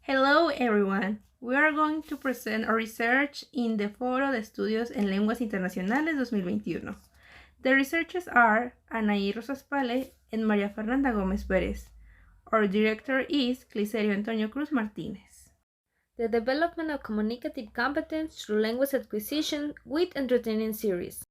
Hello everyone. We are going to present our research in the Foro de Estudios en Lenguas Internacionales 2021. The researchers are Anaí Rosas Pale and María Fernanda Gómez Pérez. Our director is Cliserio Antonio Cruz Martinez. The development of communicative competence through language acquisition with entertaining series.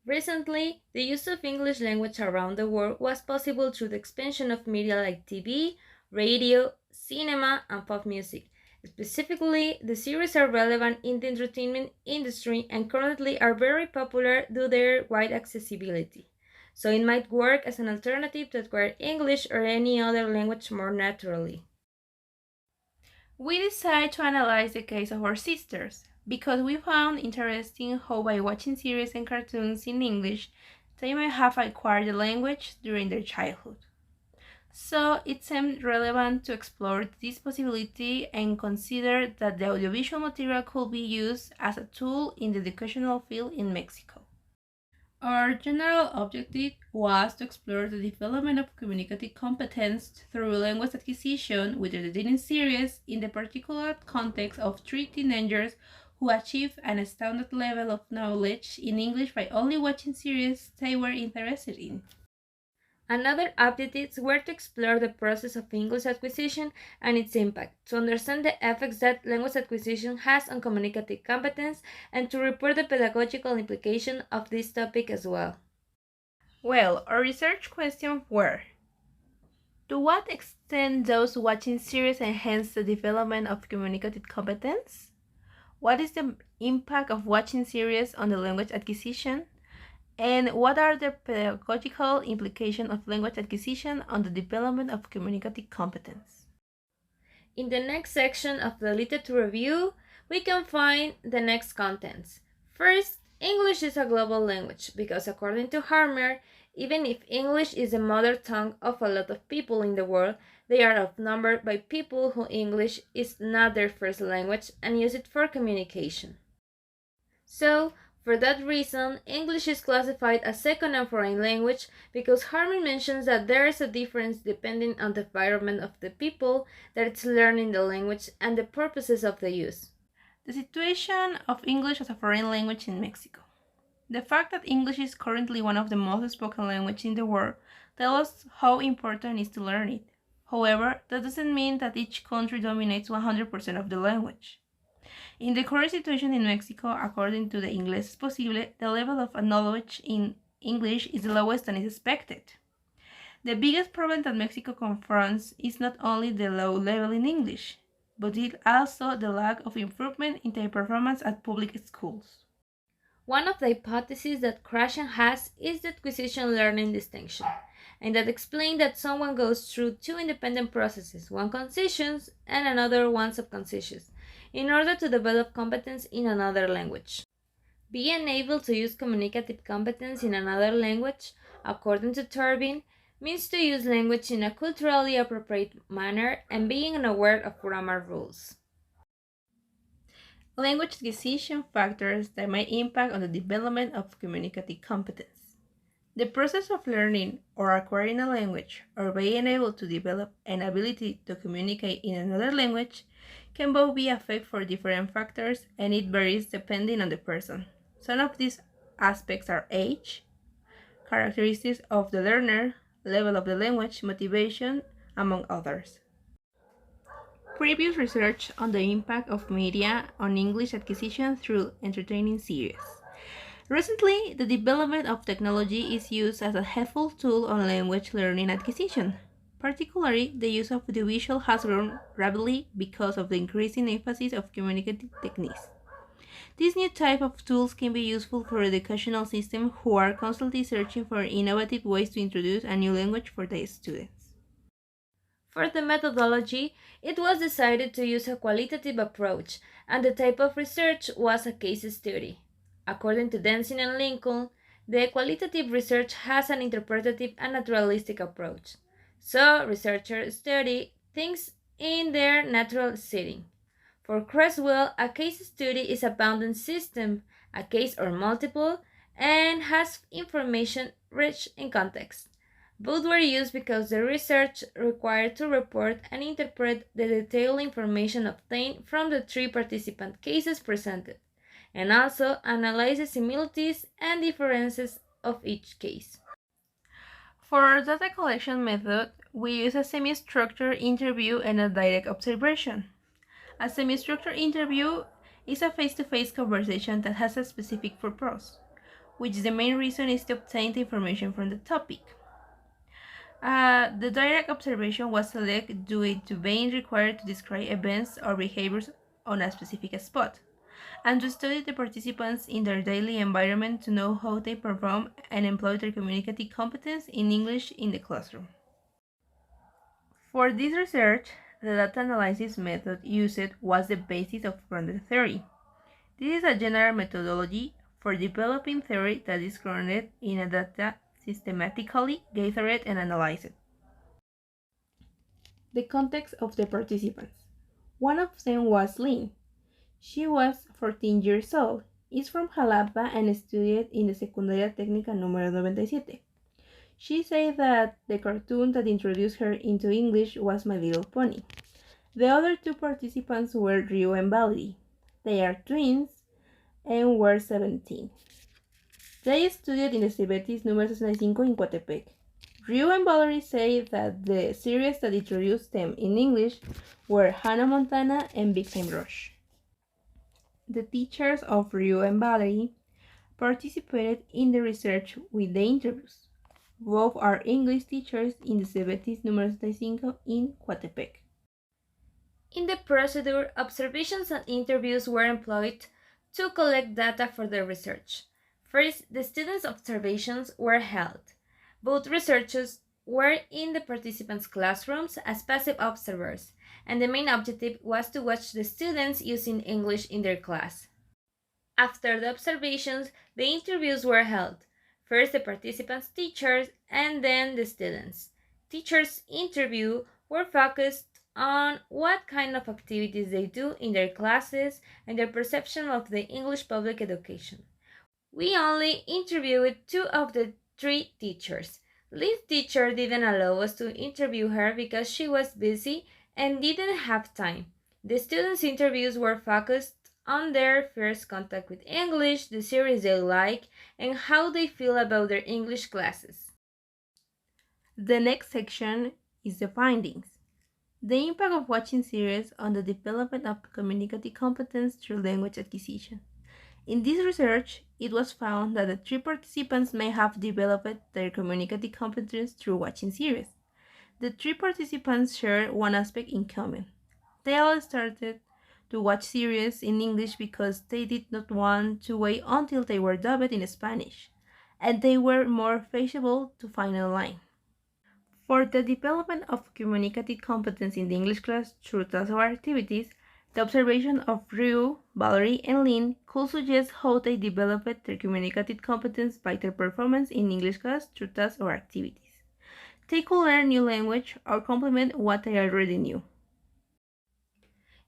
Recently, the use of English language around the world was possible through the expansion of media like TV, radio, cinema, and pop music. Specifically, the series are relevant in the entertainment industry and currently are very popular due to their wide accessibility. So it might work as an alternative to acquire English or any other language more naturally. We decided to analyze the case of our sisters because we found interesting how by watching series and cartoons in English, they may have acquired the language during their childhood. So it seemed relevant to explore this possibility and consider that the audiovisual material could be used as a tool in the educational field in Mexico. Our general objective was to explore the development of communicative competence through language acquisition with the entertaining series in the particular context of three teenagers who achieved an astounding level of knowledge in English by only watching series they were interested in. Another objectives were to explore the process of English acquisition and its impact, to understand the effects that language acquisition has on communicative competence, and to report the pedagogical implication of this topic as well. Well, our research questions were: to what extent does watching series enhance the development of communicative competence? What is the impact of watching series on the language acquisition? And what are the pedagogical implications of language acquisition on the development of communicative competence? In the next section of the literature review, we can find the next contents. First, English is a global language because according to Harmer, even if English is the mother tongue of a lot of people in the world, they are outnumbered by people who English is not their first language and use it for communication. So, for that reason, English is classified as second and foreign language because Harmon mentions that there is a difference depending on the environment of the people that is learning the language and the purposes of the use. The situation of English as a foreign language in Mexico. The fact that English is currently one of the most spoken languages in the world tells us how important it is to learn it. However, that doesn't mean that each country dominates 100% of the language. In the current situation in Mexico, according to the Inglés Posible, the level of knowledge in English is the lowest than is expected. The biggest problem that Mexico confronts is not only the low level in English, but it also the lack of improvement in the performance at public schools. One of the hypotheses that Krashen has is the acquisition learning distinction, and that explains that someone goes through two independent processes, one conscious and another one subconscious, in order to develop competence in another language. Being able to use communicative competence in another language, according to Turbin, means to use language in a culturally appropriate manner and being aware of grammar rules. Language acquisition factors that may impact on the development of communicative competence. The process of learning or acquiring a language or being able to develop an ability to communicate in another language can both be affected for different factors and it varies depending on the person. Some of these aspects are age, characteristics of the learner, level of the language, motivation, among others. Previous research on the impact of media on English acquisition through entertaining series. Recently, the development of technology is used as a helpful tool on language learning acquisition. Particularly, the use of audiovisual has grown rapidly because of the increasing emphasis of communicative techniques. This new type of tools can be useful for educational systems who are constantly searching for innovative ways to introduce a new language for their students. For the methodology, it was decided to use a qualitative approach, and the type of research was a case study. According to Denzin and Lincoln, the qualitative research has an interpretative and naturalistic approach. So, researchers study things in their natural setting. For Creswell, a case study is a bounded system, a case or multiple, and has information rich in context. Both were used because the research required to report and interpret the detailed information obtained from the three participant cases presented, and also analyze the similarities and differences of each case. For our data collection method, we use a semi-structured interview and a direct observation. A semi-structured interview is a face-to-face conversation that has a specific purpose, which the main reason is to obtain the information from the topic. The direct observation was selected due to being required to describe events or behaviors on a specific spot, and to study the participants in their daily environment to know how they perform and employ their communicative competence in English in the classroom. For this research, the data analysis method used was the basis of grounded theory. This is a general methodology for developing theory that is grounded in a data systematically gathered and analyzed. The context of the participants. One of them was Lynn. She was 14 years old, is from Jalapa and studied in the Secundaria Técnica número 97. She said that the cartoon that introduced her into English was My Little Pony. The other two participants were Ryu and Valerie. They are twins and were 17. They studied in the Cibetis número 65 in Coatepec. Ryu and Valerie say that the series that introduced them in English were Hannah Montana and Big Time Rush. The teachers of Ryu and Valerie participated in the research with the interviews. Both are English teachers in the Cibetis número 65 in Coatepec. In the procedure, observations and interviews were employed to collect data for the research. First, the students' observations were held. Both researchers were in the participants' classrooms as passive observers, and the main objective was to watch the students using English in their class. After the observations, the interviews were held. First the participants' teachers and then the students. Teachers' interview were focused on what kind of activities they do in their classes and their perception of the English public education. We only interviewed two of the three teachers. Lead teacher didn't allow us to interview her because she was busy and didn't have time. The students' interviews were focused on their first contact with English, the series they like, and how they feel about their English classes. The next section is the findings. The impact of watching series on the development of communicative competence through language acquisition. In this research, it was found that the three participants may have developed their communicative competence through watching series. The three participants shared one aspect in common. They all started to watch series in English because they did not want to wait until they were dubbed in Spanish, and they were more feasible to find online. For the development of communicative competence in the English class through tasks or activities, the observation of Ryu, Valerie, and Lynn could suggest how they developed their communicative competence by their performance in English class through tasks or activities. They could learn new language or complement what they already knew.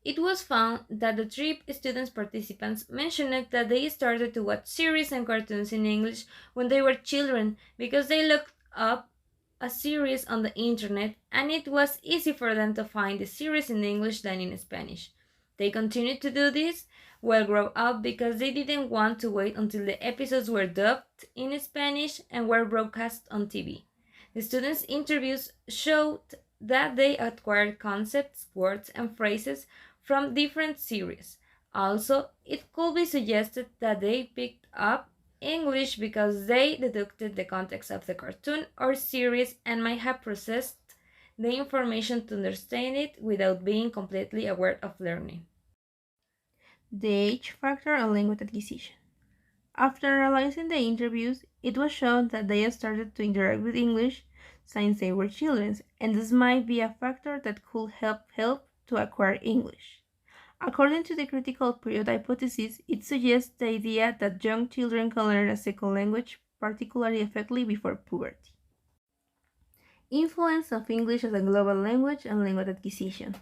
It was found that the three students participants mentioned that they started to watch series and cartoons in English when they were children because they looked up a series on the internet and it was easy for them to find the series in English than in Spanish. They continued to do this while grow up because they didn't want to wait until the episodes were dubbed in Spanish and were broadcast on TV. The students' interviews showed that they acquired concepts, words, and phrases from different series. Also, it could be suggested that they picked up English because they deducted the context of the cartoon or series and might have processed the information to understand it without being completely aware of learning. The age factor and language acquisition. After analyzing the interviews, it was shown that they started to interact with English since they were children, and this might be a factor that could help to acquire English. According to the critical period hypothesis, it suggests the idea that young children can learn a second language particularly effectively before puberty. Influence of English as a global language and language acquisition.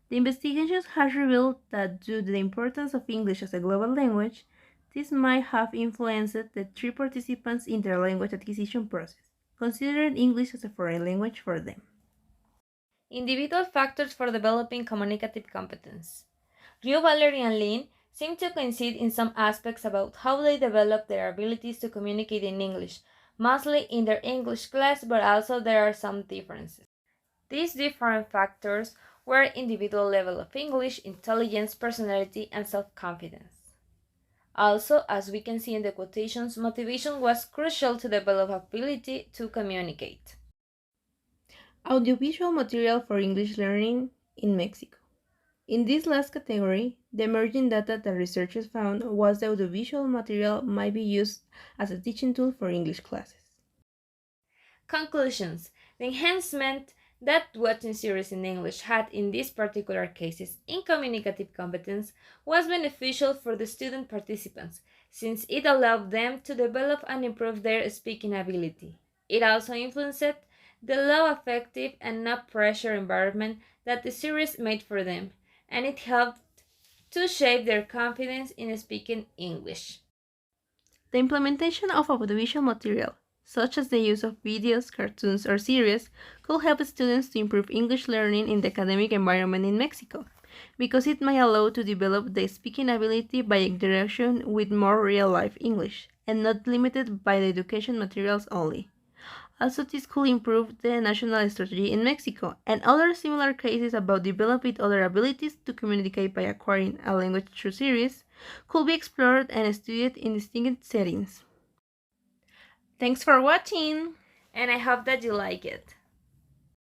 The investigations have revealed that due to the importance of English as a global language, this might have influenced the three participants in their language acquisition process. considering English as a foreign language for them. Individual factors for developing communicative competence. Ryu, Valerie, and Lynn seem to coincide in some aspects about how they develop their abilities to communicate in English, mostly in their English class, but also there are some differences. These different factors were individual level of English, intelligence, personality, and self-confidence. Also, as we can see in the quotations, motivation was crucial to develop ability to communicate. Audiovisual material for English learning in Mexico. In this last category, the emerging data that researchers found was that audiovisual material might be used as a teaching tool for English classes. Conclusions. The enhancement that watching series in English had in these particular cases in communicative competence was beneficial for the student participants since it allowed them to develop and improve their speaking ability. It also influenced the low affective and no pressure environment that the series made for them, and it helped to shape their confidence in speaking English. The implementation of audiovisual material, such as the use of videos, cartoons, or series, could help students to improve English learning in the academic environment in Mexico, because it may allow to develop the speaking ability by interaction with more real-life English, and not limited by the education materials only. Also, this could improve the national strategy in Mexico, and other similar cases about developing other abilities to communicate by acquiring a language through series could be explored and studied in distinct settings. Thanks for watching! And I hope that you like it.